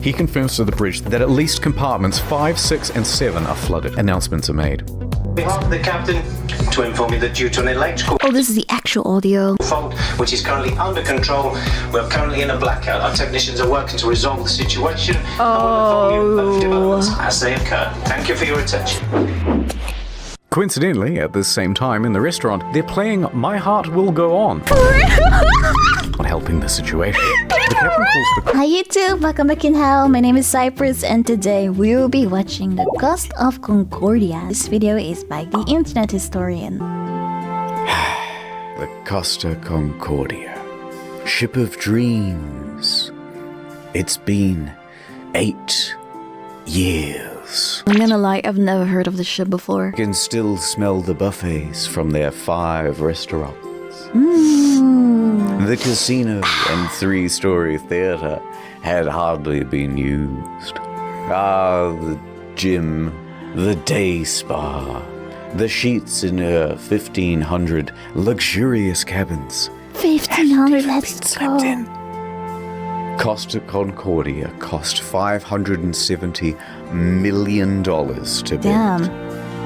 He confirms to the bridge that at least compartments 5, 6, and 7 are flooded. Announcements are made. We want the captain to inform you that due to an electrical Oh, this is the actual audio. fault, which is currently under control, we're currently in a blackout. Our technicians are working to resolve the situation. And we'll inform you of developments as they occur. Thank you for your attention. Coincidentally, at this same time in the restaurant, they're playing My Heart Will Go On. Not helping the situation. The captain calls the Hi YouTube, welcome back in hell. My name is Cypress and today we will be watching The Cost of Concordia. This video is by the internet historian. The Costa Concordia. Ship of dreams. It's been 8 years. I'm gonna lie, I've never heard of this ship before. Can still smell the buffets from their 5 restaurants. The casino and 3-story theater had hardly been used. The gym, the day spa, the sheets in her 1,500 luxurious cabins. 1,500, let's go. Costa Concordia cost $570 million to build. Damn.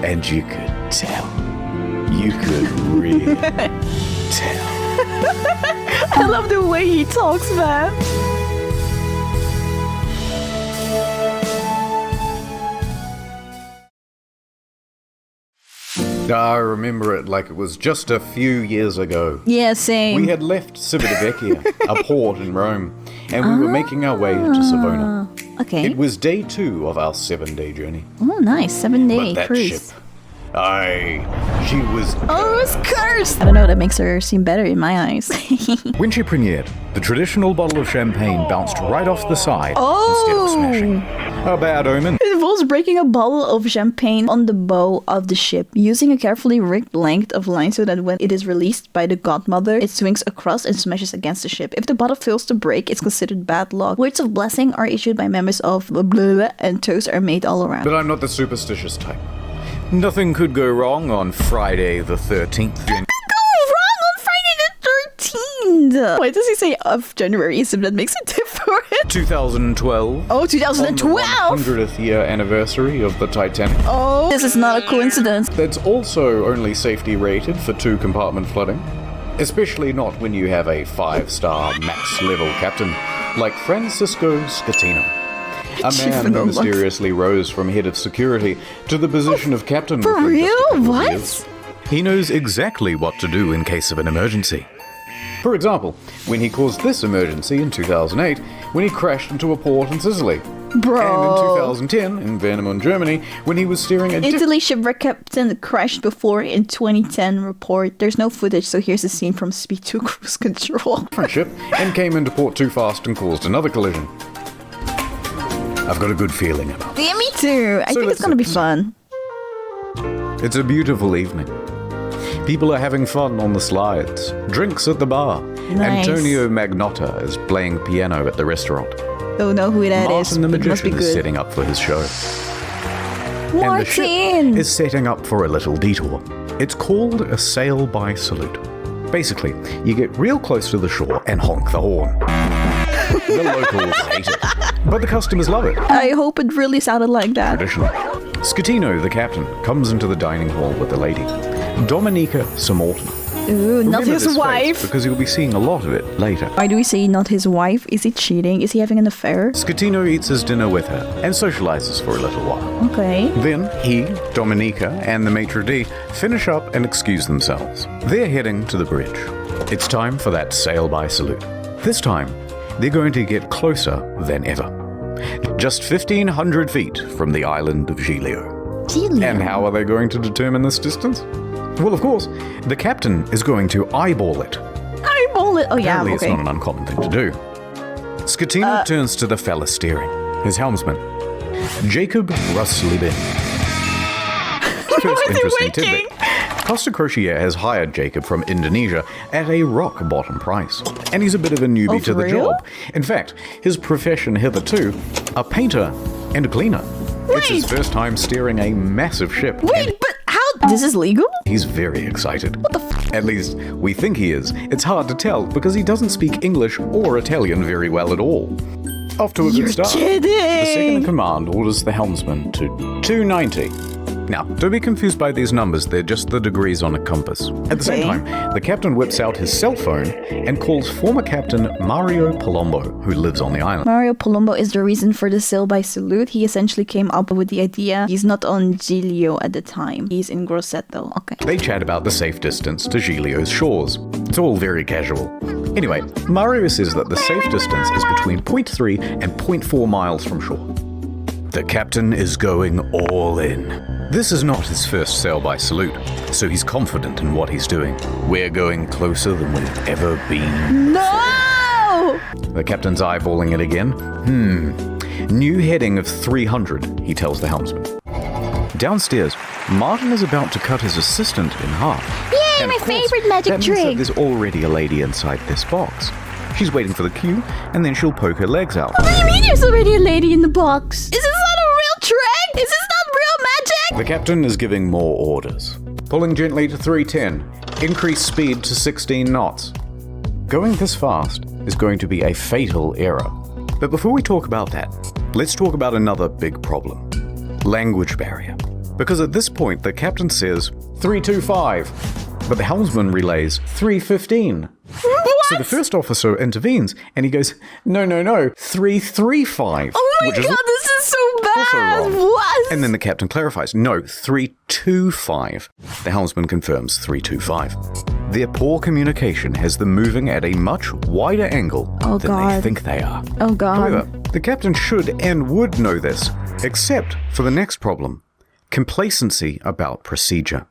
And you could tell. You could really tell. I love the way he talks, man. I remember it like it was just a few years ago. Yeah, same. We had left Civitavecchia, a port in Rome, and we were making our way to Savona. Okay. It was day 2 of our 7-day journey. Oh, nice. 7-day But that cruise. ship, she was... Oh, it was cursed! I don't know, that makes her seem better in my eyes. When she premiered, the traditional bottle of champagne bounced right off the side instead of smashing. A bad omen. It involves breaking a bottle of champagne on the bow of the ship, using a carefully rigged length of line so that when it is released by the godmother, it swings across and smashes against the ship. If the bottle fails to break, it's considered bad luck. Words of blessing are issued by members of blah blah blah, and toasts are made all around. But I'm not the superstitious type. Nothing could go wrong on Friday the 13th. Why does he say of January? Isn't that makes it different? 2012. Oh, 2012! On the 100th year anniversary of the Titanic. Oh, this is not a coincidence. That's also only safety rated for 2-compartment flooding. Especially not when you have a 5-star max level captain like Francisco Scatino. A man who mysteriously rose from head of security to the position of captain. For real? What? Years. He knows exactly what to do in case of an emergency. For example, when he caused this emergency in 2008, when he crashed into a port in Sicily. Bro. And in 2010, in Vernemont, Germany, when he was steering a... Italy shipwreck captain crashed before in 2010 report. There's no footage, so here's a scene from Speed 2 Cruise Control. different ship and came into port too fast and caused another collision. I've got a good feeling about it. Yeah, me too. I think it's gonna be fun. It's a beautiful evening. People are having fun on the slides. Drinks at the bar. Nice. Antonio Magnotta is playing piano at the restaurant. Don't know who that is. Martin the It must be Magician is good. setting up for his show. And the ship Martin! is setting up for a little detour. It's called a sail-by salute. Basically, you get real close to the shore and honk the horn. The locals hate it, but the customers love it. I hope it really sounded like that. Traditional. Scatino, the captain, comes into the dining hall with the lady, Dominica Samorton. Ooh, not Remember his this wife. face, because you'll be seeing a lot of it later. Why do we say not his wife? Is he cheating? Is he having an affair? Scatino eats his dinner with her and socializes for a little while. Okay. Then he, Dominica, and the maitre d' finish up and excuse themselves. They're heading to the bridge. It's time for that sail-by salute. This time, they're going to get closer than ever. Just 1,500 feet from the island of Giglio. Giglio. And how are they going to determine this distance? Well, of course, the captain is going to eyeball it. Eyeball it. Oh yeah, Apparently okay. it's not an uncommon thing to do. Scatino turns to the fella steering, his helmsman, Jacob Ruslibin. First interesting tidbit. Costa Crociere has hired Jacob from Indonesia at a rock-bottom price, and he's a bit of a newbie to the real? job. In fact, his profession hitherto, a painter and a cleaner. It's his first time steering a massive ship. Wait, but how? This is legal? He's very excited. What the At least, we think he is. It's hard to tell because he doesn't speak English or Italian very well at all. Off to a You're good start. kidding! The second in command orders the helmsman to 290. Now, don't be confused by these numbers, they're just the degrees on a compass. At the same time, the captain whips out his cell phone and calls former captain Mario Palombo, who lives on the island. Mario Palombo is the reason for the sail by salute. He essentially came up with the idea. He's not on Giglio at the time. He's in Grosseto. Okay. They chat about the safe distance to Giglio's shores. It's all very casual. Anyway, Mario says that the safe distance is between 0.3 and 0.4 miles from shore. The captain is going all in. This is not his first sail by salute, so he's confident in what he's doing. We're going closer than we've ever been. No! The captain's eyeballing it again. New heading of 300, he tells the helmsman. Downstairs, Martin is about to cut his assistant in half. Yay, And my of course, favorite magic that means that trick! there's already a lady inside this box. She's waiting for the cue, and then she'll poke her legs out. What do you mean there's already a lady in the box? Is this not a real trick? Is this not real magic? The captain is giving more orders. Pulling gently to 310. Increase speed to 16 knots. Going this fast is going to be a fatal error. But before we talk about that, let's talk about another big problem. Language barrier. Because at this point, the captain says 325, but the helmsman relays 315. What? So the first officer intervenes, and he goes, no, 335. Oh my which is god, this is so also bad! wrong. What? And then the captain clarifies, no, 325. The helmsman confirms 325. Their poor communication has them moving at a much wider angle than they God. think they are. Oh god. However, the captain should and would know this, except for the next problem, complacency about procedure.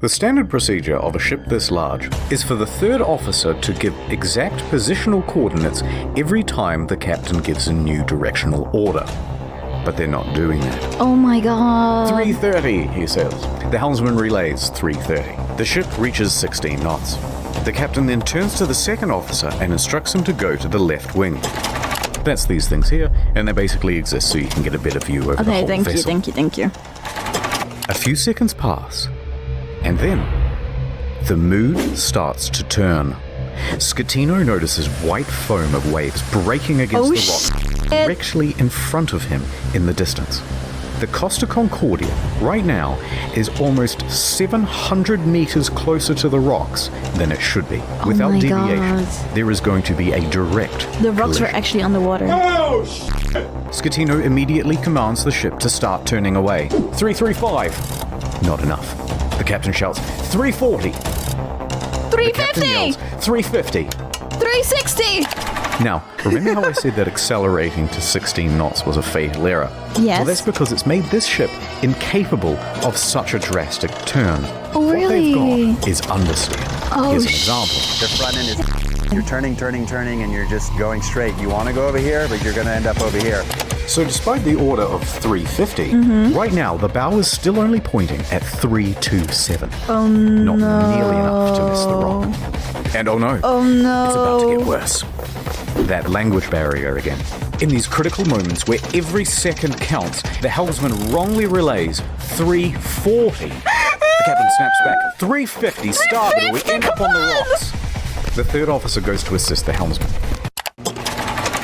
The standard procedure of a ship this large is for the third officer to give exact positional coordinates every time the captain gives a new directional order. But they're not doing that. Oh my god. 330, he says. The helmsman relays 330. The ship reaches 16 knots. The captain then turns to the second officer and instructs him to go to the left wing. That's these things here, and they basically exist so you can get a better view over the Okay, whole thank vessel. you. A few seconds pass, and then the mood starts to turn. Scatino notices white foam of waves breaking against the rock directly in front of him in the distance. The Costa Concordia right now is almost 700 meters closer to the rocks than it should be. Without my deviation, God. there is going to be a direct The rocks were collision. actually underwater. Scatino immediately commands the ship to start turning away. 335. Not enough. The captain shouts, 340. The captain 350! yells, 350. 360! Now, remember how I said that accelerating to 16 knots was a fatal error? Yes. Well, that's because it's made this ship incapable of such a drastic turn. Oh, What they've really? got is understeer. Oh, Here's an example. The front end is you're turning, and you're just going straight. You want to go over here, but you're going to end up over here. So despite the order of 350, Mm-hmm. right now the bow is still only pointing at 327. Not nearly enough to miss the rock. And oh no, it's about to get worse. That language barrier again. In these critical moments where every second counts, the helmsman wrongly relays 340. The captain snaps back, 350 starboard, or we end up on the rocks. The third officer goes to assist the helmsman.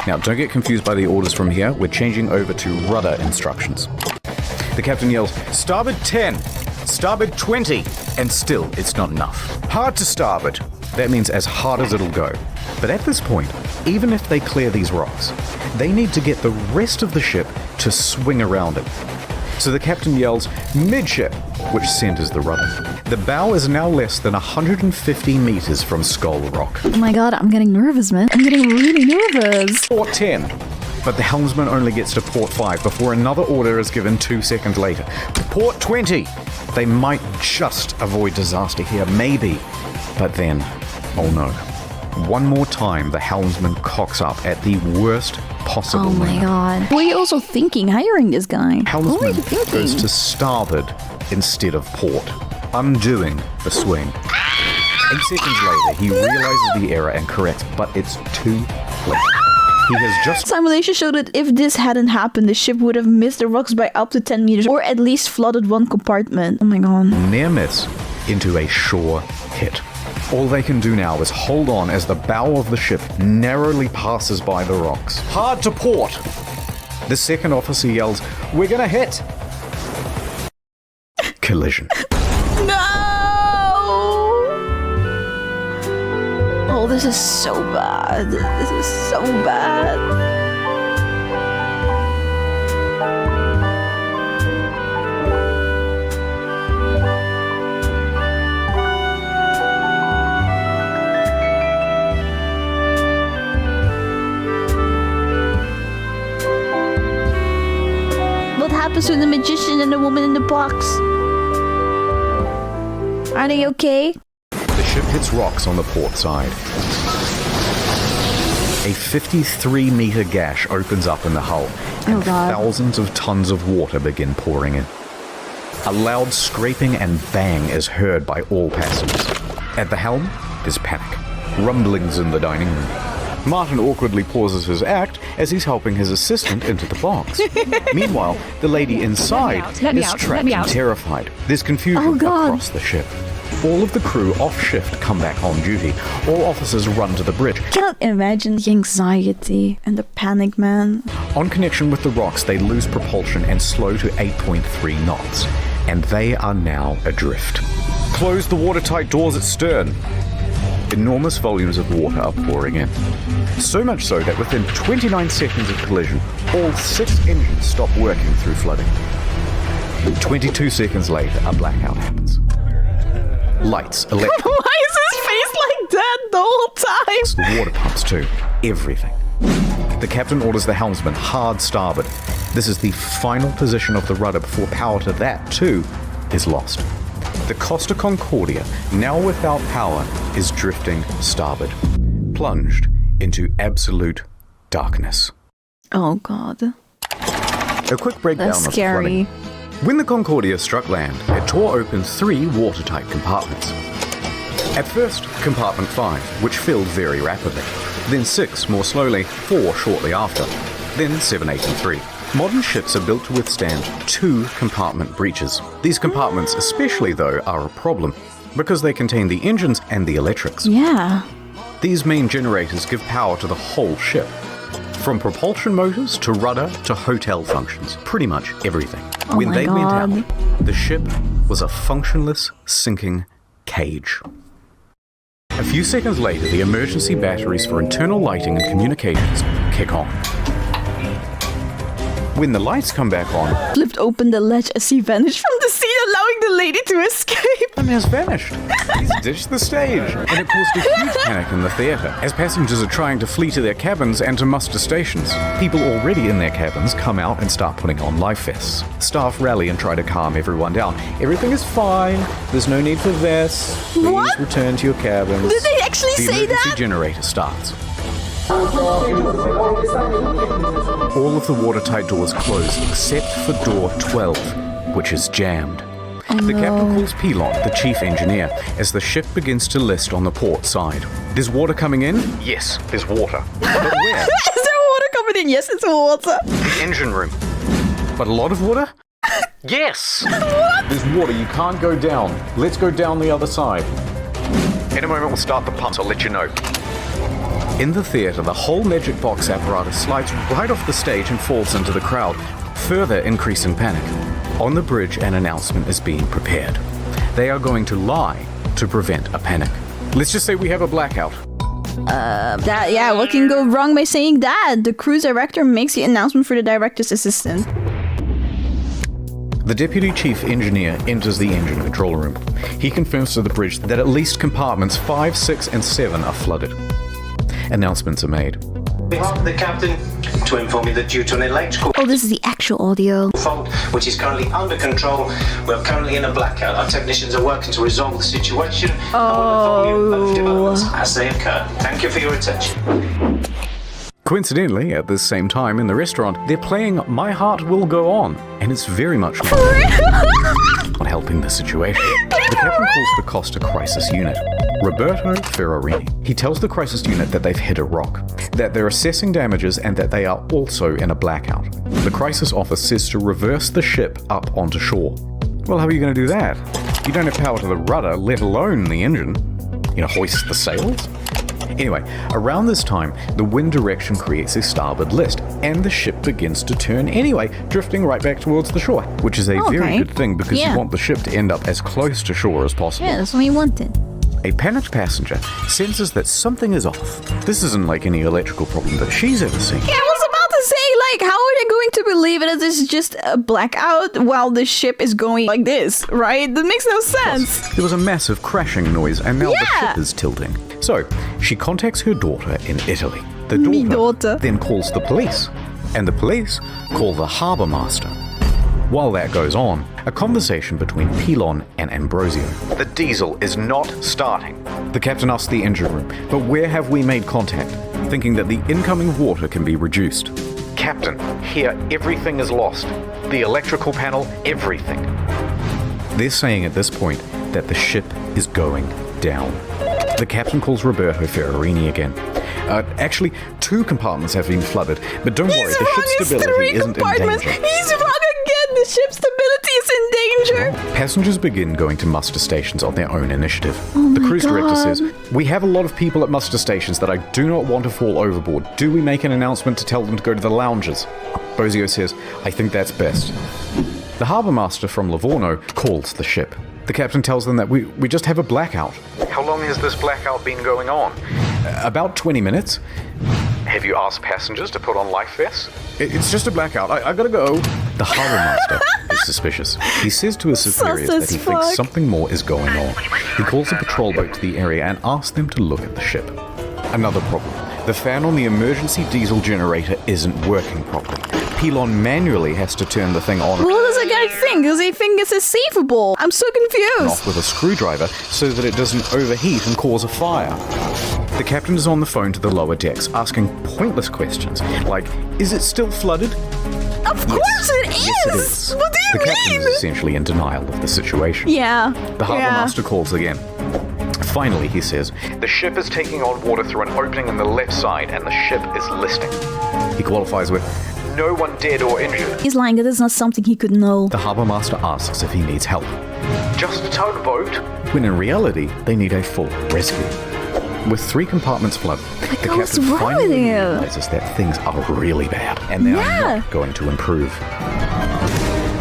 Now, don't get confused by the orders from here. We're changing over to rudder instructions. The captain yells, starboard 10, starboard 20, and still it's not enough. Hard to starboard. That means as hard as it'll go. But at this point, even if they clear these rocks, they need to get the rest of the ship to swing around it. So the captain yells, midship, which centers the rudder. The bow is now less than 150 meters from Skull Rock. Oh my god, I'm getting nervous, man. I'm getting really nervous. Port 10. But the helmsman only gets to port 5 before another order is given 2 seconds later. Port 20. They might just avoid disaster here, maybe. But then, oh no. One more time, the helmsman cocks up at the worst possible Oh my moment. god. What are you also thinking hiring this guy? What were Helmsman you thinking? goes to starboard instead of port, undoing the swing. 8 seconds later, he realizes the error and corrects, but it's too late. He has just Simulation showed that if this hadn't happened, the ship would have missed the rocks by up to 10 meters, or at least flooded one compartment. Oh my god. near miss into a shore hit. All they can do now is hold on as the bow of the ship narrowly passes by the rocks. Hard to port! The second officer yells, "We're gonna hit!" Collision. No! Oh, this is so bad. This is so bad. What happens to the magician and the woman in the box? Are they okay? The ship hits rocks on the port side. A 53-meter gash opens up in the hull, and thousands of tons of water begin pouring in. A loud scraping and bang is heard by all passengers. At the helm is panic. Rumblings in the dining room. Martin awkwardly pauses his act as he's helping his assistant into the box. Meanwhile, the lady inside is trapped and terrified. There's confusion across the ship. All of the crew off shift come back on duty. All officers run to the bridge. Cannot imagine the anxiety and the panic, man. On connection with the rocks, they lose propulsion and slow to 8.3 knots. And they are now adrift. Close the watertight doors at stern. Enormous volumes of water are pouring in. So much so that within 29 seconds of collision, all 6 engines stop working through flooding. 22 seconds later, a blackout happens. Lights, electric. Why is his face like that the whole time? The water pumps too. Everything. The captain orders the helmsman hard starboard. This is the final position of the rudder before power to that too is lost. The Costa Concordia, now without power, is drifting starboard, plunged into absolute darkness. Oh god. A quick breakdown That's of scary. flooding. When the Concordia struck land, it tore open 3 watertight compartments. At first, compartment 5, which filled very rapidly. Then 6 more slowly, 4 shortly after. Then 7, 8 and 3. Modern ships are built to withstand 2 compartment breaches. These compartments especially, though, are a problem because they contain the engines and the electrics. Yeah. These main generators give power to the whole ship. From propulsion motors to rudder to hotel functions, pretty much everything. When they went out, the ship was a functionless, sinking cage. A few seconds later, the emergency batteries for internal lighting and communications kick on. When the lights come back on, Flipped open the latch as he vanished from the scene, allowing the lady to escape. the man's vanished. He's ditched the stage. And it caused a huge panic in the theatre, as passengers are trying to flee to their cabins and to muster stations. People already in their cabins come out and start putting on life vests. Staff rally and try to calm everyone down. Everything is fine. There's no need for vests. Please What? return to your cabins. Did they actually The say emergency that? generator starts. All of the watertight doors close except for door 12, which is jammed. The captain calls Pilot, the chief engineer, as the ship begins to list on the port side. There's water coming in? Yes, there's water. But where? Is there water coming in? Yes, it's water. The engine room. But a lot of water? Yes! There's water, you can't go down. Let's go down the other side. In a moment we'll start the pumps, I'll let you know. In the theatre, the whole magic box apparatus slides right off the stage and falls into the crowd, further increasing panic. On the bridge, an announcement is being prepared. They are going to lie to prevent a panic. Let's just say we have a blackout. What can go wrong by saying that? The cruise director makes the announcement for the director's assistant. The deputy chief engineer enters the engine control room. He confirms to the bridge that at least compartments 5, 6, and 7 are flooded. Announcements are made. On behalf of the captain, to inform you that due to an electrical Oh, this is the actual audio. fault, which is currently under control, we're currently in a blackout. Our technicians are working to resolve the situation. And we'll inform you of developments as they occur. Thank you for your attention. Coincidentally, at the same time in the restaurant, they're playing My Heart Will Go On, and it's very much not helping the situation. The captain calls the Costa Crisis Unit, Roberto Ferrarini. He tells the crisis unit that they've hit a rock, that they're assessing damages, and that they are also in a blackout. The crisis office says to reverse the ship up onto shore. Well, how are you going to do that? You don't have power to the rudder, let alone the engine. hoist the sails? Anyway, around this time, the wind direction creates a starboard list, and the ship begins to turn anyway, drifting right back towards the shore, which is a very good thing because you want the ship to end up as close to shore as possible. Yeah, that's what you wanted. A panicked passenger senses that something is off. This isn't like any electrical problem that she's ever seen. Yeah, I was about to say, how are they going to believe it this is just a blackout while the ship is going like this, right? That makes no sense. There was a massive crashing noise, and now the ship is tilting. So, she contacts her daughter in Italy. The daughter then calls the police, and the police call the harbour master. While that goes on, a conversation between Pilon and Ambrosio. The diesel is not starting. The captain asks the engine room, but where have we made contact? Thinking that the incoming water can be reduced. Captain, here everything is lost. The electrical panel, everything. They're saying at this point that the ship is going down. The captain calls Roberto Ferrarini again. Actually, 2 compartments have been flooded, but don't worry, the ship's stability isn't in danger. He's wrong again! The ship's stability is in danger! Passengers begin going to muster stations on their own initiative. The cruise director says, "We have a lot of people at muster stations that I do not want to fall overboard. Do we make an announcement to tell them to go to the lounges?" Bozio says, "I think that's best." The harbour master from Livorno calls the ship. The captain tells them that we just have a blackout. How long has this blackout been going on? About 20 minutes. Have you asked passengers to put on life vests? It's just a blackout. I gotta go. The harbour master is suspicious. He says to his superiors that he thinks something more is going on. He calls a patrol boat to the area and asks them to look at the ship. Another problem. The fan on the emergency diesel generator isn't working properly. Pilon manually has to turn the thing on. What does the guy think? Does he think it's saveable? I'm so confused. Off with a screwdriver so that it doesn't overheat and cause a fire. The captain is on the phone to the lower decks, asking pointless questions like, "Is it still flooded?" Of course it is! Yes, it is. What do you The captain mean? is essentially in denial of the situation. Yeah. The harbour master calls again. Finally, he says, "The ship is taking on water through an opening in the left side and the ship is listing." He qualifies with, "No one dead or injured." He's lying, that is not something he could know. The harbour master asks if he needs help. "Just a tugboat?" When in reality, they need a full rescue. With 3 compartments flooded, the what's captain wrong finally with you? realizes that things are really bad and they are not going to improve.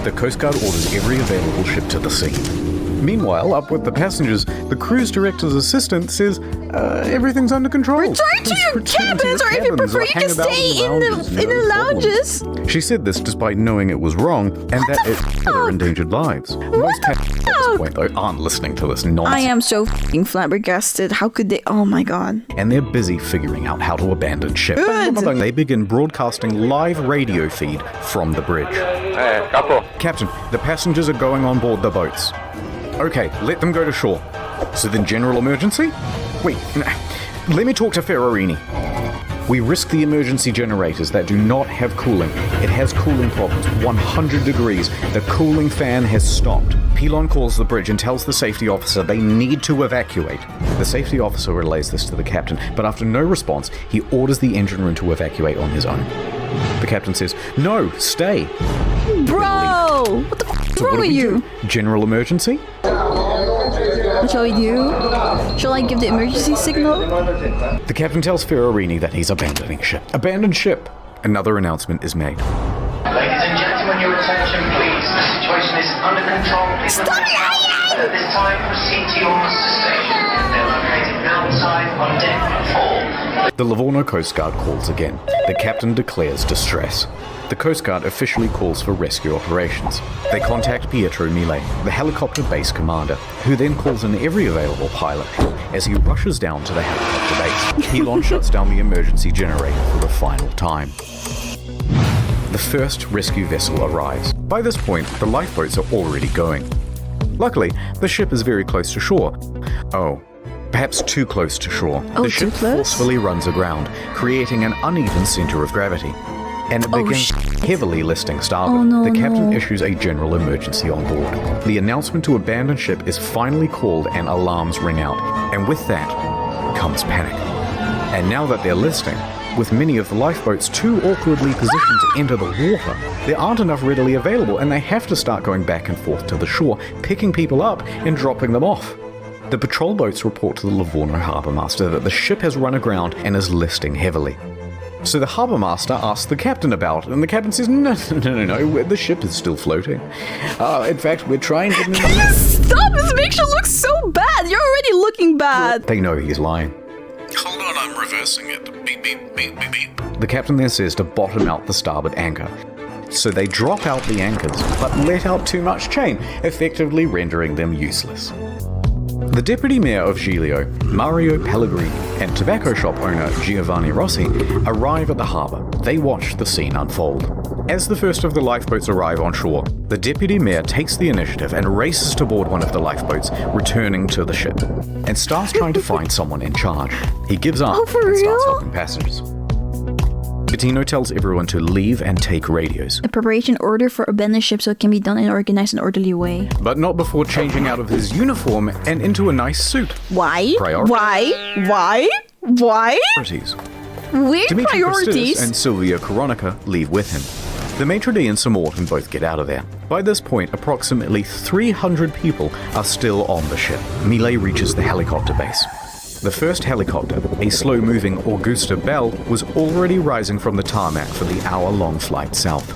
The Coast Guard orders every available ship to the sea. Meanwhile, up with the passengers, the cruise director's assistant says, everything's under control. Return to your cabins, or if you prefer, you can stay in the lounges. She said this despite knowing it was wrong and that it could have endangered lives. Most passengers at this point, though, aren't listening to this nonsense. I am so f***ing flabbergasted. How could they? Oh my god. And they're busy figuring out how to abandon ship. Good. They begin broadcasting live radio feed from the bridge. Hey, Capo. Captain, the passengers are going on board the boats. Okay, let them go to shore. So then general emergency? Wait, let me talk to Ferrarini. We risk the emergency generators that do not have cooling. It has cooling problems, 100 degrees. The cooling fan has stopped. Pilon calls the bridge and tells the safety officer they need to evacuate. The safety officer relays this to the captain, but after no response, he orders the engine room to evacuate on his own. The captain says, "No, stay." Bro! What the f*** is wrong with you? General emergency? What shall we do? Shall I give the emergency signal? The captain tells Ferrarini that he's abandoning ship. Abandon ship! Another announcement is made. Ladies and gentlemen, your attention please. The situation is under control. Please Stop lying! at this time proceed to your muster station. They're located outside on deck 4. The Livorno Coast Guard calls again. The captain declares distress. The Coast Guard officially calls for rescue operations. They contact Pietro Mille, the helicopter base commander, who then calls in every available pilot. As he rushes down to the helicopter base, Pilon shuts down the emergency generator for the final time. The first rescue vessel arrives. By this point, the lifeboats are already going. Luckily, the ship is very close to shore. Oh, perhaps too close to shore. The ship forcefully runs aground, creating an uneven center of gravity. And it begins heavily listing starboard. The captain issues a general emergency on board. The announcement to abandon ship is finally called and alarms ring out. And with that comes panic. And now that they're listing, with many of the lifeboats too awkwardly positioned to enter the water, there aren't enough readily available and they have to start going back and forth to the shore, picking people up and dropping them off. The patrol boats report to the Livorno harbour master that the ship has run aground and is listing heavily. So the harbour master asks the captain about it, and the captain says, no, the ship is still floating. In fact, we're trying to... Stop! This makes you look so bad! You're already looking bad! They know he's lying. Hold on, I'm reversing it. Beep, beep, beep, beep, beep. The captain then says to bottom out the starboard anchor. So they drop out the anchors, but let out too much chain, effectively rendering them useless. The deputy mayor of Giglio, Mario Pellegrini, and tobacco shop owner Giovanni Rossi arrive at the harbour. They watch the scene unfold. As the first of the lifeboats arrive on shore, the deputy mayor takes the initiative and races to board one of the lifeboats, returning to the ship, and starts trying to find someone in charge. He gives up and starts helping passengers. Bettino tells everyone to leave and take radios. A preparation order for abandoned ship so it can be done in an organized and orderly way. But not before changing out of his uniform and into a nice suit. Why? Priorities. Why? Priorities. Weird Dimitri priorities. Christidis and Silvia Coronica leave with him. The maitre d' and Sir Morton both get out of there. By this point, approximately 300 people are still on the ship. Millet reaches the helicopter base. The first helicopter, a slow-moving Augusta Bell, was already rising from the tarmac for the hour-long flight south.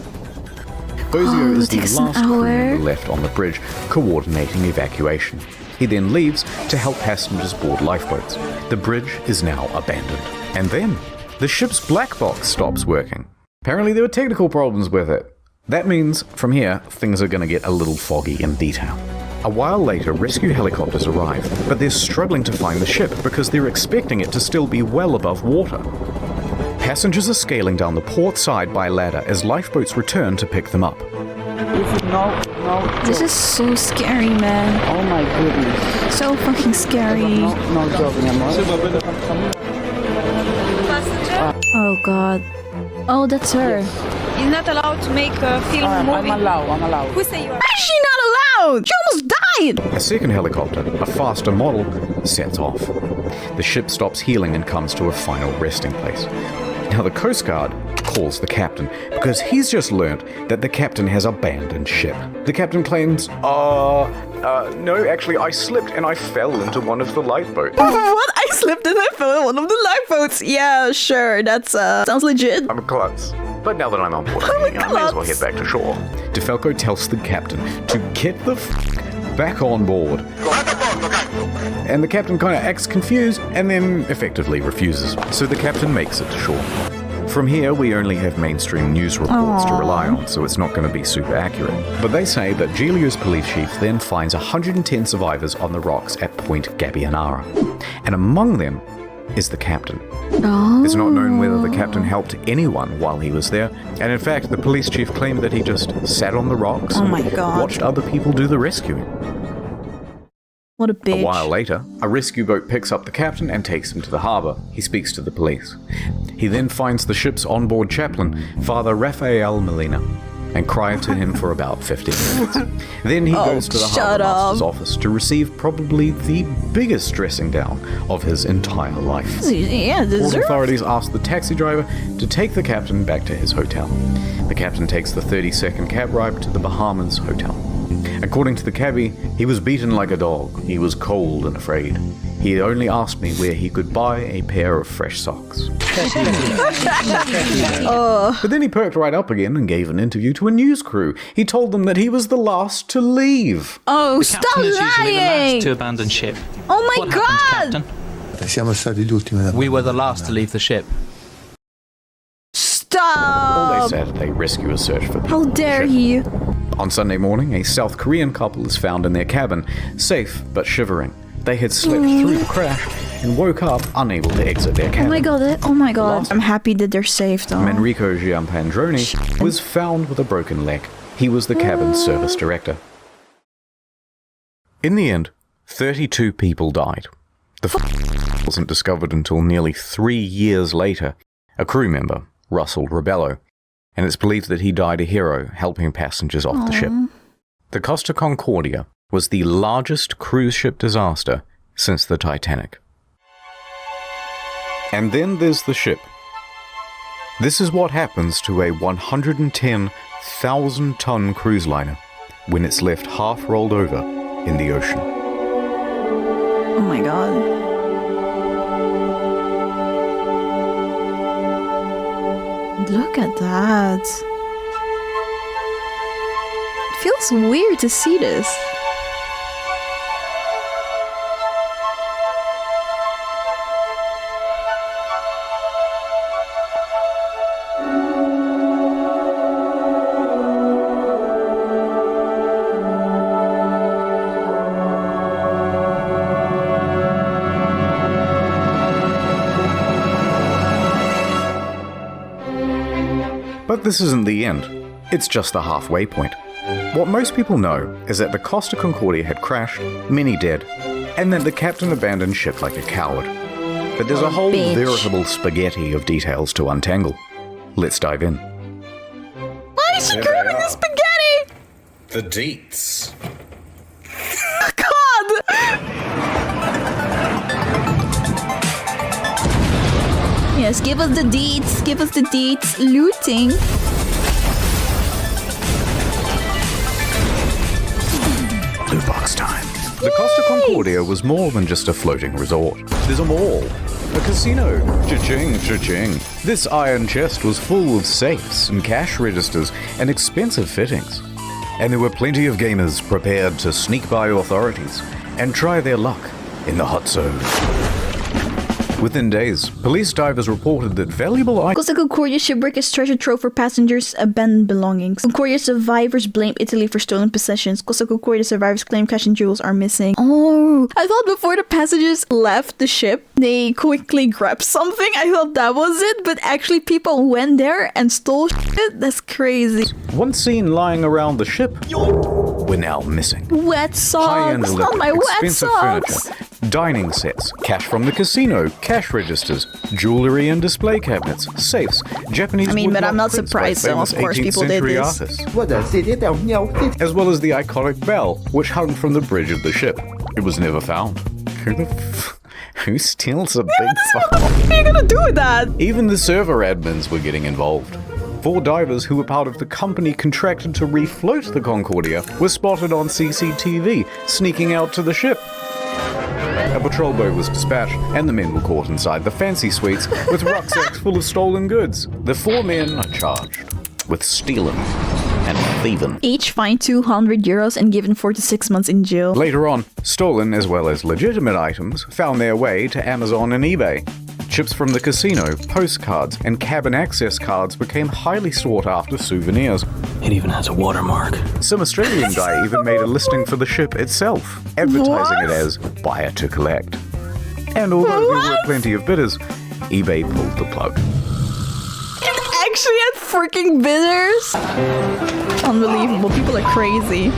Bozio is the last crew member left on the bridge, coordinating evacuation. He then leaves to help passengers board lifeboats. The bridge is now abandoned. And then, the ship's black box stops working. Apparently there were technical problems with it. That means, from here, things are going to get a little foggy in detail. A while later, rescue helicopters arrive, but they're struggling to find the ship because they're expecting it to still be well above water. Passengers are scaling down the port side by ladder as lifeboats return to pick them up. This is so scary, man. Oh my goodness. So fucking scary. No joking, Oh god. Oh, that's her. You're not allowed to make a film movie. I'm allowed. Who say you are? Is she not allowed? She almost died! A second helicopter, a faster model, sets off. The ship stops heeling and comes to a final resting place. Now the Coast Guard calls the captain because he's just learnt that the captain has abandoned ship. The captain claims, no, actually I slipped and I fell into one of the lifeboats. What? I slipped and I fell in one of the lifeboats. Yeah, sure. That's, sounds legit. I'm a klutz. But now that I'm on board, I may as well head back to shore. DeFalco tells the captain to get the back on board. And the captain kind of acts confused and then effectively refuses. So the captain makes it to shore. From here, we only have mainstream news reports to rely on, so it's not going to be super accurate. But they say that Giglio's police chief then finds 110 survivors on the rocks at Point Gabbianara. And among them is the captain. It's not known whether the captain helped anyone while he was there, and in fact, the police chief claimed that he just sat on the rocks and watched other people do the rescuing. What a bitch. A while later, a rescue boat picks up the captain and takes him to the harbour. He speaks to the police. He then finds the ship's onboard chaplain, Father Rafael Molina, and cries to him for about 15 minutes. Then he goes to the harbour master's office to receive probably the biggest dressing down of his entire life. Yeah, Port authorities ask the taxi driver to take the captain back to his hotel. The captain takes the 30-second cab ride to the Bahamas hotel. According to the cabbie, he was beaten like a dog. He was cold and afraid. He only asked me where he could buy a pair of fresh socks. But then he perked right up again and gave an interview to a news crew. He told them that he was the last to leave. Oh, The stop captain is usually the lying! last to abandon ship. Oh my What god! happened, Captain? We were the last to leave the ship. Stop! All day Saturday, rescuers search for people How on the dare ship. he? On Sunday morning, a South Korean couple is found in their cabin, safe but shivering. They had slept through the crash and woke up unable to exit their cabin. Oh my god. I'm happy that they're safe though. Manrico Giampandroni was found with a broken leg. He was the cabin's service director. In the end, 32 people died. The wasn't discovered until nearly 3 years later. A crew member, Russell Rebello, and it's believed that he died a hero helping passengers off the ship. The Costa Concordia was the largest cruise ship disaster since the Titanic. And then there's the ship. This is what happens to a 110,000-ton cruise liner when it's left half rolled over in the ocean. Oh my god. Look at that. It feels weird to see this. But this isn't the end. It's just the halfway point. What most people know is that the Costa Concordia had crashed, many dead, and that the captain abandoned ship like a coward. But there's a whole veritable spaghetti of details to untangle. Let's dive in. Why is she grabbing the spaghetti? The deets. God! Yes, give us the deets. Give us the deets. Looting. Loot box time. The Costa Concordia was more than just a floating resort. There's a mall, a casino, cha-ching, cha-ching. This iron chest was full of safes and cash registers and expensive fittings. And there were plenty of gamers prepared to sneak by authorities and try their luck in the hot zone. Within days, police divers reported that valuable items... Costa Concordia shipwreck is treasure trove for passengers' abandoned belongings. Concordia survivors blame Italy for stolen possessions. Costa Concordia survivors claim cash and jewels are missing. Oh, I thought before the passengers left the ship, they quickly grabbed something. I thought that was it, but actually people went there and stole shit. That's crazy. Once seen lying around the ship, were now missing. Wet socks. High-end Not liquor, my wet expensive socks. furniture, dining sets, cash from the casino, cash registers, jewelry and display cabinets, safes, Japanese I mean, but woodblock I'm not prints surprised, by though. Of famous course 18th people did century this. artists, as well as the iconic bell, which hung from the bridge of the ship. It was never found. Who steals a big What are you gonna do with that? Even the server admins were getting involved. 4 divers who were part of the company contracted to refloat the Concordia were spotted on CCTV, sneaking out to the ship. A patrol boat was dispatched, and the men were caught inside the fancy suites with rucksacks full of stolen goods. The 4 men are charged with stealing and thieving. Each fined €200 and given 4 to 6 months in jail. Later on, stolen as well as legitimate items found their way to Amazon and eBay. Chips from the casino, postcards, and cabin access cards became highly sought after souvenirs. It even has a watermark. Some Australian guy even made a listing for the ship itself, advertising it as buyer to collect. And although there were plenty of bidders, eBay pulled the plug. It actually had freaking bidders? Unbelievable. People are crazy.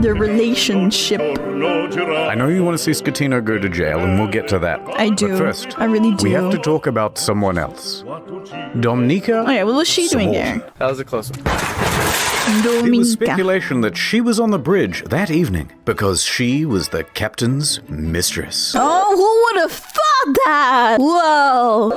The relationship. I know you want to see Scatino go to jail, and we'll get to that. I do. But first, I really do. we have to talk about someone else. Dominica. Oh yeah, what was she doing there? That was a close one. There was Dominica. speculation that she was on the bridge that evening because she was the captain's mistress. Oh, who would have thought that? Whoa.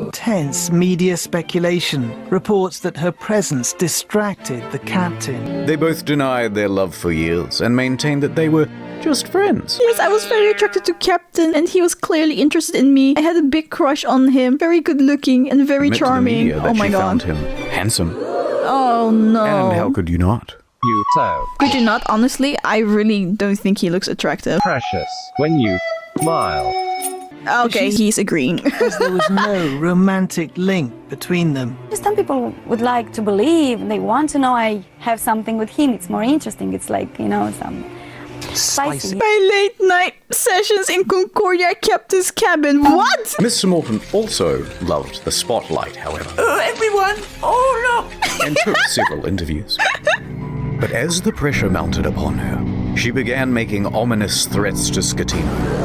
Intense media speculation reports that her presence distracted the captain. They both denied their love for years and maintained that they were just friends. Yes, I was very attracted to Captain, and he was clearly interested in me. I had a big crush on him. Very good looking and very Admit to the charming. media that Oh my she found god. him handsome. Oh no. And how could you not? You so Could you not? Honestly, I really don't think he looks attractive. precious when you smile. Okay, he's agreeing. Because there was no romantic link between them. Some people would like to believe, they want to know I have something with him. It's more interesting. It's like, you know, some spicy. My late night sessions in Concordia Captain's cabin. What? Miss Morton also loved the spotlight, however. Everyone, oh look! And took several interviews. But as the pressure mounted upon her, she began making ominous threats to Scatino.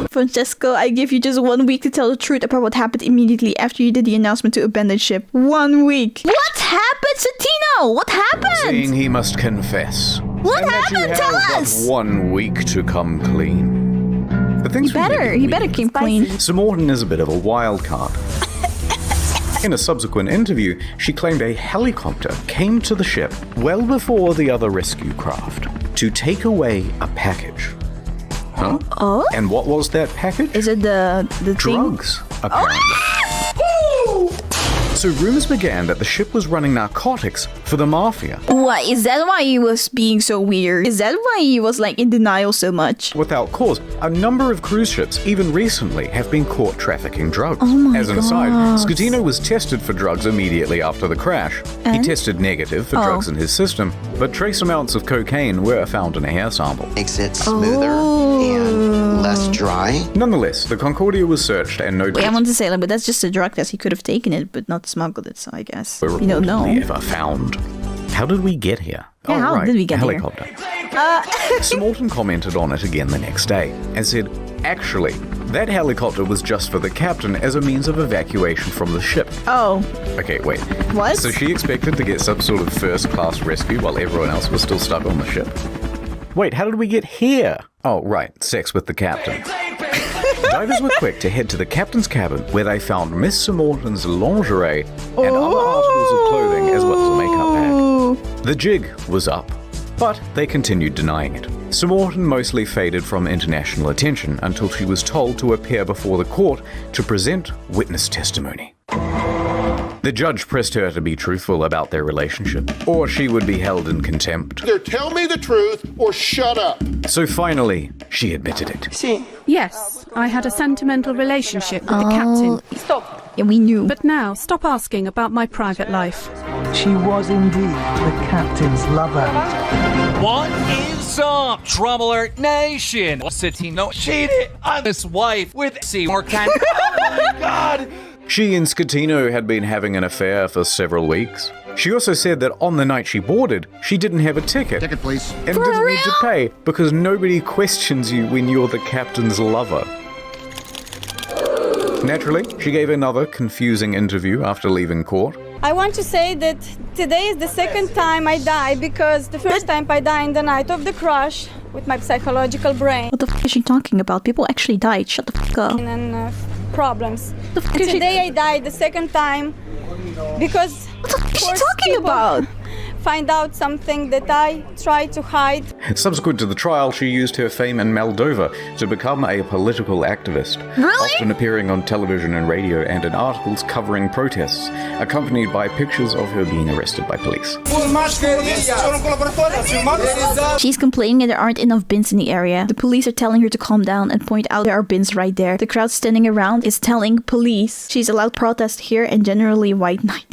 Francesco, I give you just 1 week to tell the truth about what happened immediately after you did the announcement to abandon ship. 1 week. What happened, Satino? What happened? Saying he must confess. What and happened? That you Tell have us! but 1 week to come clean. But things He better keep clean. Sir Morton is a bit of a wild card. In a subsequent interview, she claimed a helicopter came to the ship well before the other rescue craft. to take away a package. Huh? Oh? And what was that package? Is it the drugs, apparently. So rumors began that the ship was running narcotics for the mafia. What? Is that why he was being so weird? Is that why he was like in denial so much? Without cause, a number of cruise ships, even recently, have been caught trafficking drugs. Oh my As an aside, Scatino was tested for drugs immediately after the crash. He tested negative for drugs in his system, but trace amounts of cocaine were found in a hair sample. Makes it smoother and less dry. Nonetheless, the Concordia was searched and no... Wait, I want to say, like, but that's just a drug test. He could have taken it, but not smuggled it, so I guess. You don't know. Ever found. How did we get here? Yeah, how did we get here? Helicopter. Sir Morton commented on it again the next day and said, actually, that helicopter was just for the captain as a means of evacuation from the ship. Oh. Okay, wait. What? So she expected to get some sort of first-class rescue while everyone else was still stuck on the ship? Wait, how did we get here? Oh, right, sex with the captain. Divers were quick to head to the captain's cabin where they found Miss Sir Morton's lingerie and other articles of clothing as well as a makeup bag. The jig was up, but they continued denying it. Sir Morton mostly faded from international attention until she was told to appear before the court to present witness testimony. The judge pressed her to be truthful about their relationship, or she would be held in contempt. Either tell me the truth or shut up. So finally, she admitted it. Yes, I had a sentimental relationship with the captain. Stop. Yeah, we knew. But now, stop asking about my private life. She was indeed the captain's lover. What is up, Trouble Alert Nation? Scatino cheated on his wife with Seymour Can. Oh my god! She and Scatino had been having an affair for several weeks. She also said that on the night she boarded, she didn't have a ticket. Ticket, please. And didn't need to pay because nobody questions you when you're the captain's lover. Naturally, she gave another confusing interview after leaving court. I want to say that today is the second time I died because the first time I died in the night of the crash with my psychological brain. What the f is she talking about? People actually died. Shut the f up. And problems. Today I died the second time because what the f is she talking about? Find out something that I try to hide. Subsequent to the trial, she used her fame in Moldova to become a political activist, often appearing on television and radio and in articles covering protests, accompanied by pictures of her being arrested by police. She's complaining that there aren't enough bins in the area. The police are telling her to calm down and point out there are bins right there. The crowd standing around is telling police she's allowed to protest here and generally white night.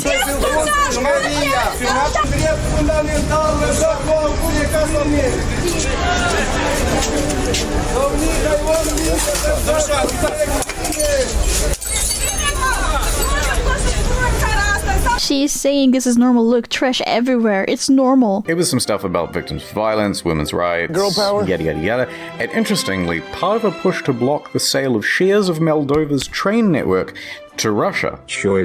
She's saying this is normal. Look, trash everywhere. It's normal. It was some stuff about victims of violence, women's rights, girl power, yada yada yada. And interestingly, part of a push to block the sale of shares of Moldova's train network to Russia. Sure.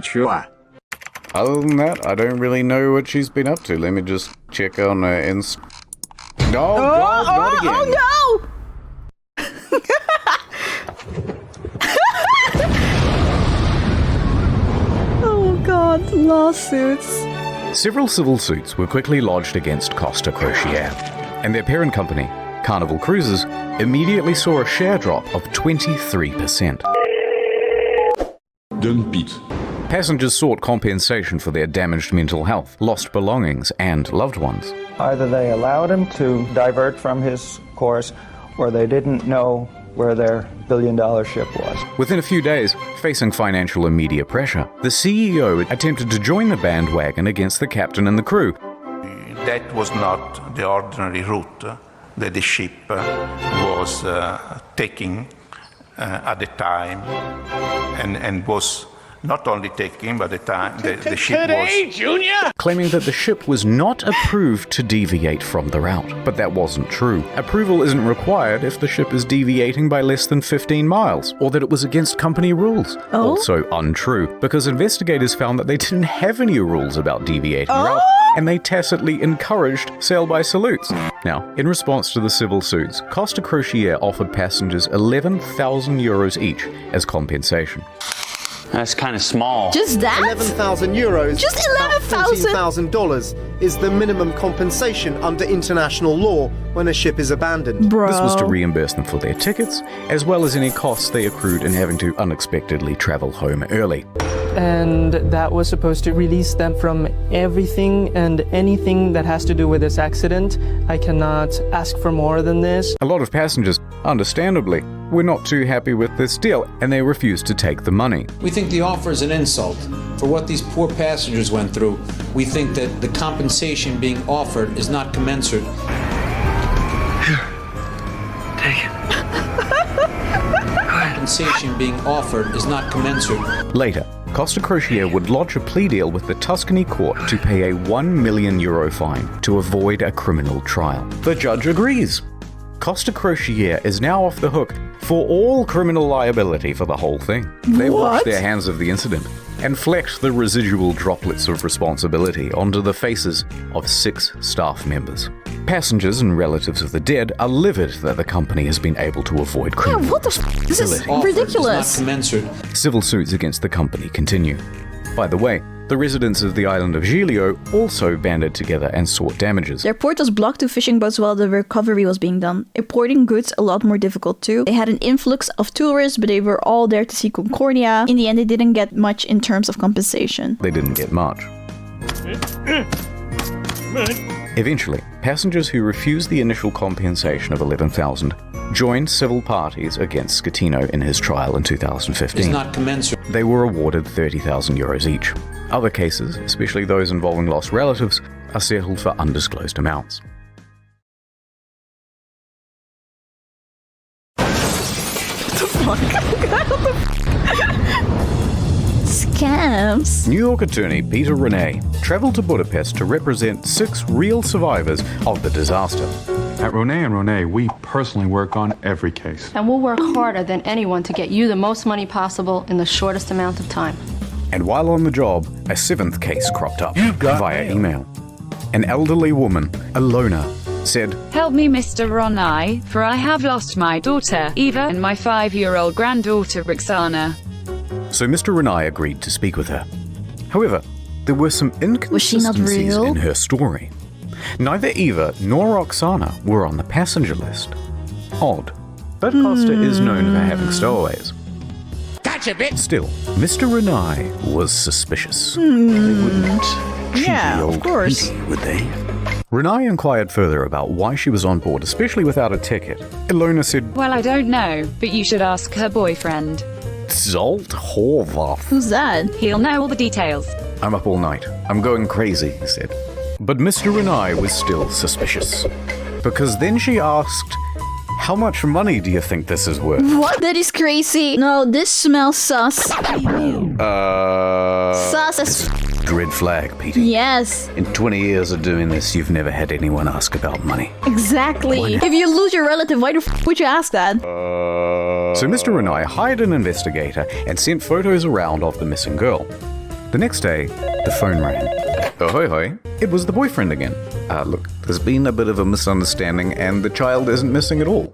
Other than that, I don't really know what she's been up to. Let me just check on her Inst. No, God, not again. Oh no! Oh God, lawsuits. Several civil suits were quickly lodged against Costa Crociere, and their parent company, Carnival Cruises, immediately saw a share drop of 23%. Don't beat. Passengers sought compensation for their damaged mental health, lost belongings, and loved ones. Either they allowed him to divert from his course, or they didn't know where their billion-dollar ship was. Within a few days, facing financial and media pressure, the CEO attempted to join the bandwagon against the captain and the crew. That was not the ordinary route that the ship was taking at the time, and was not only taking, but the ship was... Junior! Claiming that the ship was not approved to deviate from the route. But that wasn't true. Approval isn't required if the ship is deviating by less than 15 miles, or that it was against company rules. Oh? Also untrue, because investigators found that they didn't have any rules about deviating route, and they tacitly encouraged sail by salutes. Now, in response to the civil suits, Costa Crociere offered passengers €11,000 each as compensation. That's kind of small. Just that? 11,000 euros. Just 11,000? $14,000 is the minimum compensation under international law when a ship is abandoned. Bro. This was to reimburse them for their tickets, as well as any costs they accrued in having to unexpectedly travel home early. And that was supposed to release them from everything and anything that has to do with this accident. I cannot ask for more than this. A lot of passengers, understandably, were not too happy with this deal, and they refused to take the money. We think the offer is an insult. For what these poor passengers went through, we think that the compensation being offered is not commensurate. Here, take it. Compensation being offered is not commensurate. Later, Costa Crociere would lodge a plea deal with the Tuscany court to pay a €1 million fine to avoid a criminal trial. The judge agrees. Costa Crociere is now off the hook for all criminal liability for the whole thing. They washed their hands of the incident and flecked the residual droplets of responsibility onto the faces of 6 staff members. Passengers and relatives of the dead are livid that the company has been able to avoid criminal Yeah, what the f***? This is ridiculous. Civil suits against the company continue. By the way, the residents of the island of Giglio also banded together and sought damages. Their port was blocked to fishing boats while the recovery was being done. Importing goods a lot more difficult too. They had an influx of tourists, but they were all there to see Concordia. In the end, they didn't get much in terms of compensation. They didn't get much. Eventually, passengers who refused the initial compensation of 11,000 joined civil parties against Scatino in his trial in 2015. It's not commensurate. They were awarded €30,000 each. Other cases, especially those involving lost relatives, are settled for undisclosed amounts. Scams. New York attorney Peter Renee traveled to Budapest to represent 6 real survivors of the disaster. At Renee & Renee, we personally work on every case. And we'll work harder than anyone to get you the most money possible in the shortest amount of time. And while on the job, a 7th case cropped up via email. An elderly woman, Alona, said, "Help me, Mr. Ronai, for I have lost my daughter, Eva, and my 5-year-old granddaughter, Roxana." So Mr. Renai agreed to speak with her. However, there were some inconsistencies in her story. Neither Eva nor Roxana were on the passenger list. Odd, but Costa is known for having stowaways. Gotcha, bitch! Still, Mr. Renai was suspicious. They wouldn't cheat the old lady, would they? Renai inquired further about why she was on board, especially without a ticket. Ilona said, "Well, I don't know, but you should ask her boyfriend." Zolt Horvath. Who's that? He'll know all the details. "I'm up all night. I'm going crazy," he said. But Mr. Renai was still suspicious. Because then she asked, "How much money do you think this is worth?" What? That is crazy. No, this smells sus. Sus as Red flag, Peter. Yes. In 20 years of doing this, you've never had anyone ask about money. Exactly. If you lose your relative, why the f would you ask that? So Mr. Renai hired an investigator and sent photos around of the missing girl. The next day, the phone rang. Ahoy hoy. It was the boyfriend again. Look, there's been a bit of a misunderstanding and the child isn't missing at all.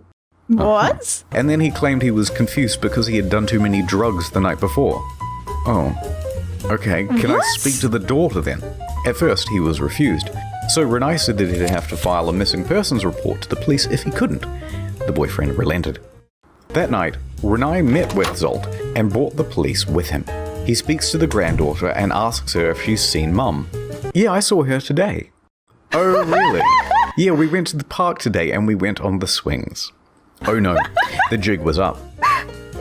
What? And then he claimed he was confused because he had done too many drugs the night before. Oh. Okay, can I speak to the daughter then? At first, he was refused. So Renai said that he'd have to file a missing persons report to the police if he couldn't. The boyfriend relented. That night, Renai met with Zolt and brought the police with him. He speaks to the granddaughter and asks her if she's seen Mum. "Yeah, I saw her today." "Oh, really?" "Yeah, we went to the park today and we went on the swings." Oh no, the jig was up.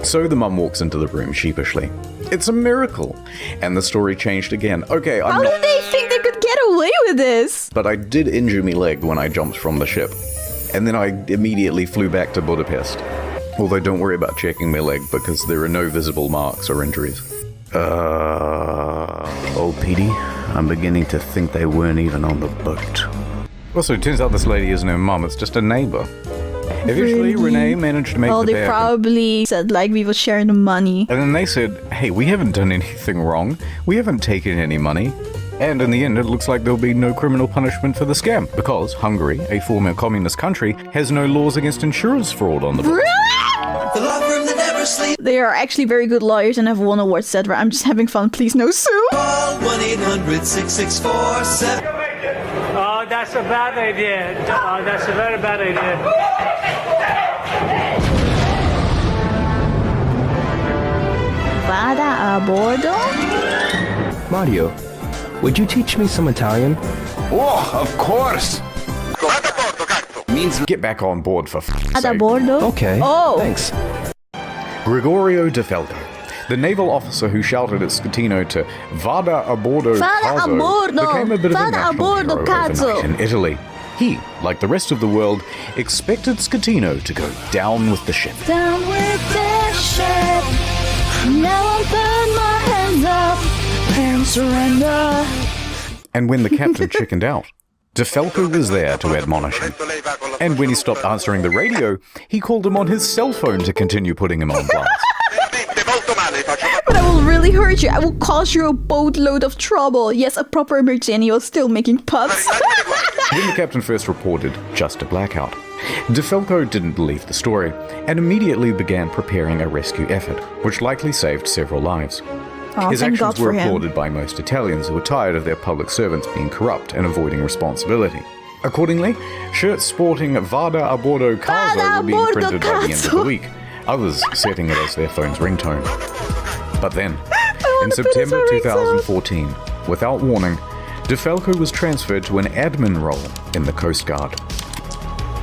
So the mum walks into the room sheepishly. It's a miracle. And the story changed again. Okay, How did they think they could get away with this? But I did injure me leg when I jumped from the ship. And then I immediately flew back to Budapest. Although don't worry about checking my leg because there are no visible marks or injuries. Oh, Petey, I'm beginning to think they weren't even on the boat. Also, it turns out this lady isn't her mum, it's just a neighbor. Eventually, Renee managed to make the they pair. probably said, like, we will share the money. And then they said, "Hey, we haven't done anything wrong. We haven't taken any money." And in the end, it looks like there'll be no criminal punishment for the scam. Because Hungary, a former communist country, has no laws against insurance fraud on the books. Really? The love room that never seriously. They are actually very good lawyers and have won awards, etc. I'm just having fun. Please no sue. Call 1-800-6647. Oh, that's a bad idea. Oh, that's a very bad idea. Vada a bordo? Mario, would you teach me some Italian? Oh, of course. Means get back on board for Vada a bordo? Okay. Oh. Thanks. Gregorio De Falco, the naval officer who shouted at Schettino to Vada a bordo cazzo, became a bit of a national hero overnight in Italy. He, like the rest of the world, expected Schettino to go down with the ship. Down with the ship. Now I'll burn my hands up and surrender. And when the captain chickened out, De Falco was there to admonish him. And when he stopped answering the radio, he called him on his cell phone to continue putting him on blast. But I will really hurt you. I will cause you a boatload of trouble. Yes, a proper Emergenio still making puns. When the captain first reported just a blackout, De Falco didn't believe the story and immediately began preparing a rescue effort, which likely saved several lives. Oh, His thank actions God were for him. applauded by most Italians who were tired of their public servants being corrupt and avoiding responsibility. Accordingly, shirts sporting Vada a bordo cazzo were being printed by the end of the week, others setting it as their phone's ringtone. But then, in September 2014, without warning, De Falco was transferred to an admin role in the Coast Guard.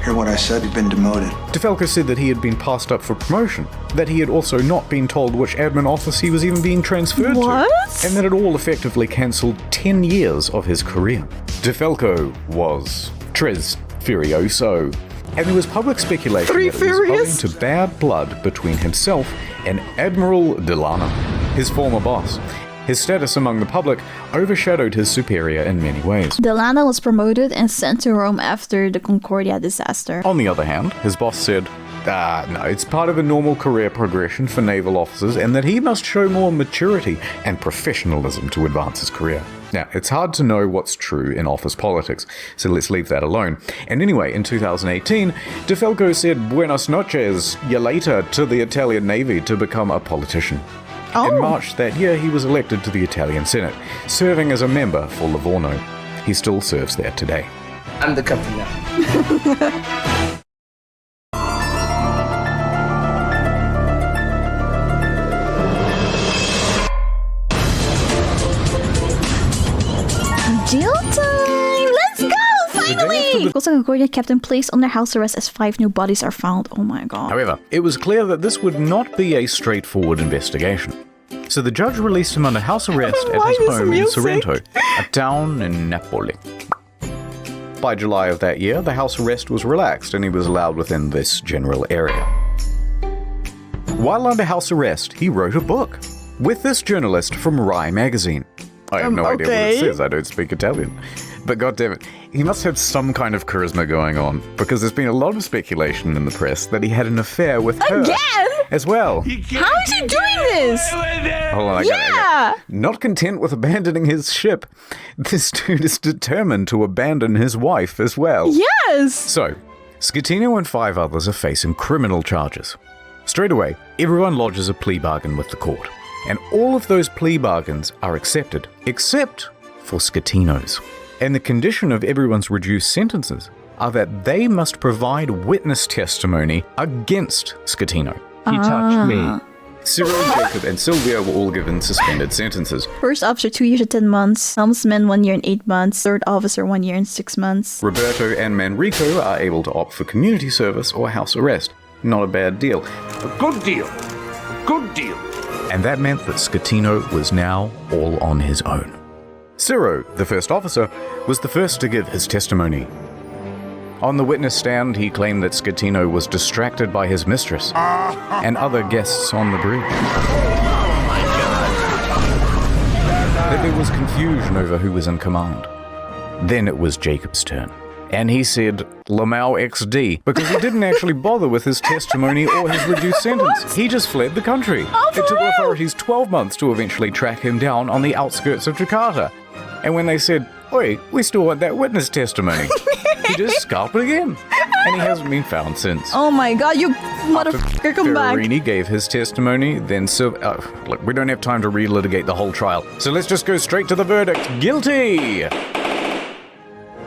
Hear what I said? You've been demoted. De Falco said that he had been passed up for promotion, that he had also not been told which admin office he was even being transferred to, and that it all effectively cancelled 10 years of his career. De Falco was tres furioso, and there was public speculation that it was owing to bad blood between himself and Admiral Delano, his former boss. His status among the public overshadowed his superior in many ways. Delano was promoted and sent to Rome after the Concordia disaster. On the other hand, his boss said, no, it's part of a normal career progression for naval officers and that he must show more maturity and professionalism to advance his career. Now, it's hard to know what's true in office politics, so let's leave that alone. And anyway, in 2018, De Falco said buenas noches, ya later, to the Italian Navy to become a politician. In March that year, he was elected to the Italian Senate, serving as a member for Livorno. He still serves there today. I'm the captain now. Deal time! Let's go! Finally! Also, Concordia captain placed under house arrest as 5 new bodies are found. Oh my god. However, it was clear that this would not be a straightforward investigation. So the judge released him under house arrest at his home in Sorrento, a town in Napoli. By July of that year, the house arrest was relaxed and he was allowed within this general area. While under house arrest, he wrote a book with this journalist from Rai magazine. I have no idea what it says, I don't speak Italian. But goddammit, he must have some kind of charisma going on, because there's been a lot of speculation in the press that he had an affair with her as well. How is he doing this? Hold on, I got it. Not content with abandoning his ship, this dude is determined to abandon his wife as well. Yes! So, Schettino and 5 others are facing criminal charges. Straight away, everyone lodges a plea bargain with the court. And all of those plea bargains are accepted, except for Schettino's. And the condition of everyone's reduced sentences are that they must provide witness testimony against Schettino. He touched me. Cyril, Jacob, and Silvia were all given suspended sentences. First officer 2 years and 10 months, helmsman 1 year and 8 months, third officer 1 year and 6 months. Roberto and Manrico are able to opt for community service or house arrest. Not a bad deal. A good deal. A good deal. And that meant that Schettino was now all on his own. Ciro, the first officer, was the first to give his testimony. On the witness stand, he claimed that Schettino was distracted by his mistress and other guests on the bridge. That there was confusion over who was in command. Then it was Jacob's turn. And he said, Lamau XD, because he didn't actually bother with his testimony or his reduced sentence. He just fled the country. It took authorities 12 months to eventually track him down on the outskirts of Jakarta. And when they said, oi, we still want that witness testimony, he just scalped it again. and he hasn't been found since. Oh my god, you motherfucker, come back. Ferrarini gave his testimony, then look, we don't have time to relitigate the whole trial, so let's just go straight to the verdict. Guilty!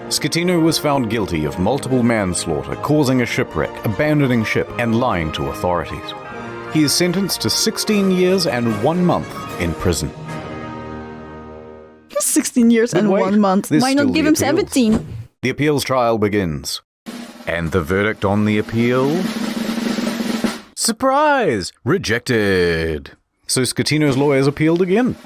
Schettino was found guilty of multiple manslaughter, causing a shipwreck, abandoning ship, and lying to authorities. He is sentenced to 16 years and 1 month in prison. 16 years and 1 month. Why not give him 17? The appeals trial begins. And the verdict on the appeal? Surprise! Rejected! So Schettino's lawyers appealed again.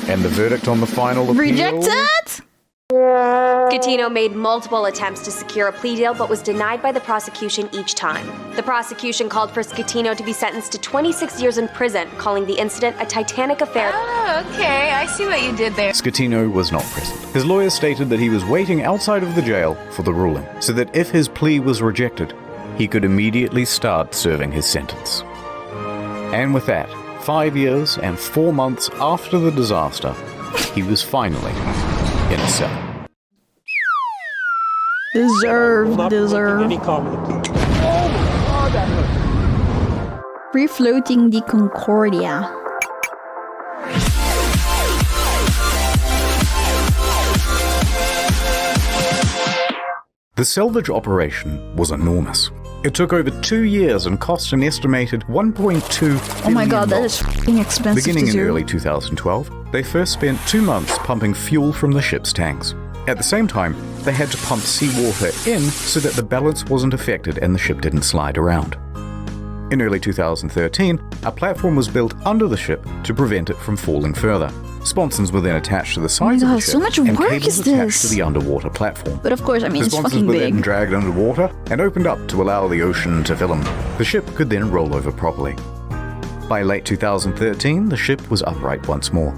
And the verdict on the final appeal? Rejected! Schettino made multiple attempts to secure a plea deal but was denied by the prosecution each time. The prosecution called for Schettino to be sentenced to 26 years in prison, calling the incident a Titanic affair. Oh, okay, I see what you did there. Schettino was not present. His lawyers stated that he was waiting outside of the jail for the ruling, so that if his plea was rejected, he could immediately start serving his sentence. And with that, 5 years and 4 months after the disaster, he was finally in a cell. Deserved. Refloating the Concordia. The salvage operation was enormous. It took over 2 years and cost an estimated $1.2 billion. Oh my god, that is f***ing expensive. Beginning to in do. early 2012, they first spent 2 months pumping fuel from the ship's tanks. At the same time, they had to pump seawater in so that the balance wasn't affected and the ship didn't slide around. In early 2013, a platform was built under the ship to prevent it from falling further. Sponsons were then attached to the sides of the ship, so much and work cables is attached this? to the underwater platform. But of course, I mean, The it's sponsons fucking were then big. dragged underwater and opened up to allow the ocean to fill them. The ship could then roll over properly. By late 2013, the ship was upright once more.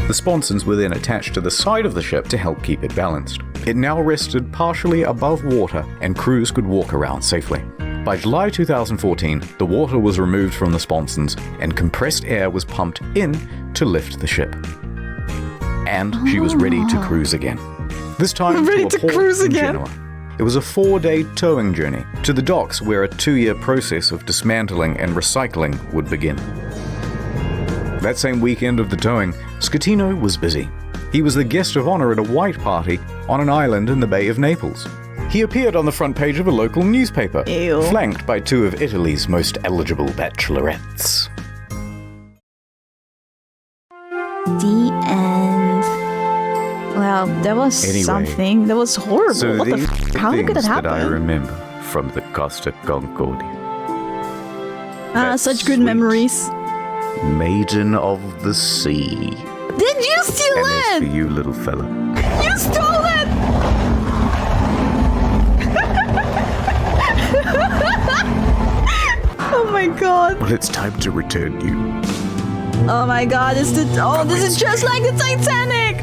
The sponsons were then attached to the side of the ship to help keep it balanced. It now rested partially above water and crews could walk around safely. By July 2014, the water was removed from the sponsons and compressed air was pumped in to lift the ship. And she was ready to cruise again. This time Ready to a to port cruise in again. Genoa. It was a 4-day towing journey to the docks where a 2-year process of dismantling and recycling would begin. That same weekend of the towing, Schettino was busy. He was the guest of honor at a white party on an island in the Bay of Naples. He appeared on the front page of a local newspaper, flanked by 2 of Italy's most eligible bachelorettes. The end. Well, that was Anyway, something. That was horrible. So What the these f? are How things could that that I happen? remember from the Costa Concordia. Such good memories. Maiden of the Sea. Did you steal And as for it? you, little fella. You stole it! Oh my god. Well, it's time to return you. Oh my god, this is just like the Titanic!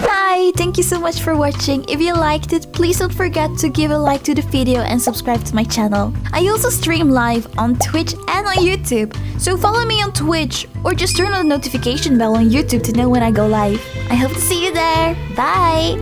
Hi, thank you so much for watching. If you liked it, please don't forget to give a like to the video and subscribe to my channel. I also stream live on Twitch and on YouTube, so follow me on Twitch or just turn on the notification bell on YouTube to know when I go live. I hope to see you there. Bye!